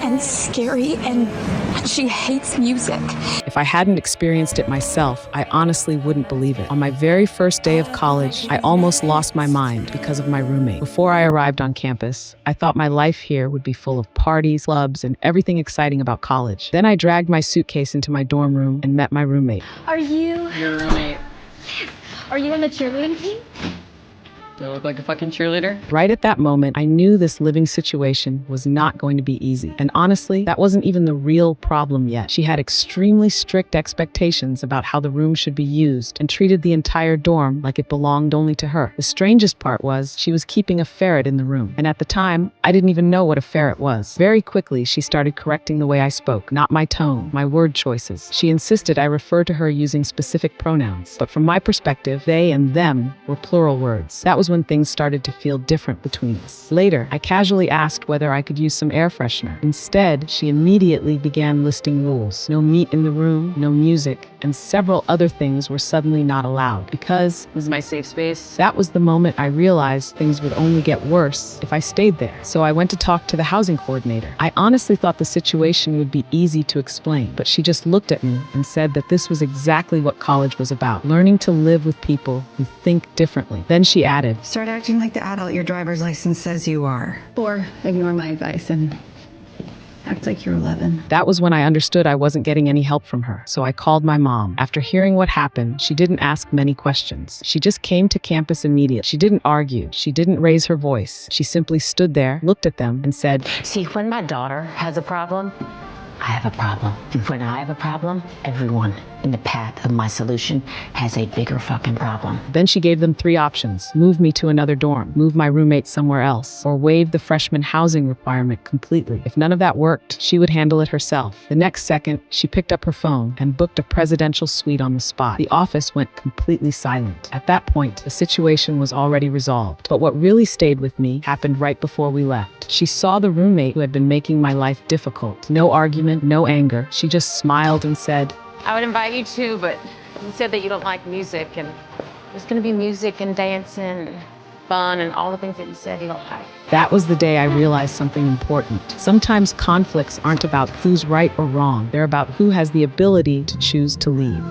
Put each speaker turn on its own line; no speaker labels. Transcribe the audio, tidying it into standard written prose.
and scary, and she hates music.
If I hadn't experienced it myself, I honestly wouldn't believe it. On my very first day of college, I almost lost my mind because of my roommate. Before I arrived on campus, I thought my life here would be full of parties, clubs, and everything exciting about college. Then I dragged my suitcase into my dorm room and met my roommate.
Are you
Your roommate.
in the cheerleading team?
Do I look like a fucking cheerleader?
Right at that moment, I knew this living situation was not going to be easy. And honestly, that wasn't even the real problem yet. She had extremely strict expectations about how the room should be used and treated the entire dorm like it belonged only to her. The strangest part was she was keeping a ferret in the room. And at the time, I didn't even know what a ferret was. Very quickly, she started correcting the way I spoke, not my tone, my word choices. She insisted I refer to her using specific pronouns. But from my perspective, they and them were plural words. That was when things started to feel different between us. Later, I casually asked whether I could use some air freshener. Instead, she immediately began listing rules. No meat in the room, no music, and several other things were suddenly not allowed because
This is my safe space.
that was the moment I realized things would only get worse if I stayed there. So I went to talk to the housing coordinator. I honestly thought the situation would be easy to explain, but she just looked at me and said that this was exactly what college was about, learning to live with people who think differently. Then she added,
Start acting like the adult your driver's license says you are.
Or ignore my advice and act like you're 11.
that was when I understood I wasn't getting any help from her. So I called my mom. After hearing what happened, she didn't ask many questions. She just came to campus immediately. She didn't argue. She didn't raise her voice. She simply stood there, looked at them, and said,
See, when my daughter has a problem, I have a problem. When I have a problem, everyone in the path of my solution has a bigger fucking problem.
Then she gave them 3 options: move me to another dorm, move my roommate somewhere else, or waive the freshman housing requirement completely. If none of that worked, she would handle it herself. The next second, she picked up her phone and booked a presidential suite on the spot. The office went completely silent. At that point, the situation was already resolved. But what really stayed with me happened right before we left. She saw the roommate who had been making my life difficult. No argument, no anger. She just smiled and said,
I would invite you too, but you said that you don't like music, and there's gonna be music and dancing and fun and all the things that you said you don't like.
That was the day I realized something important. Sometimes conflicts aren't about who's right or wrong. They're about who has the ability to choose to leave.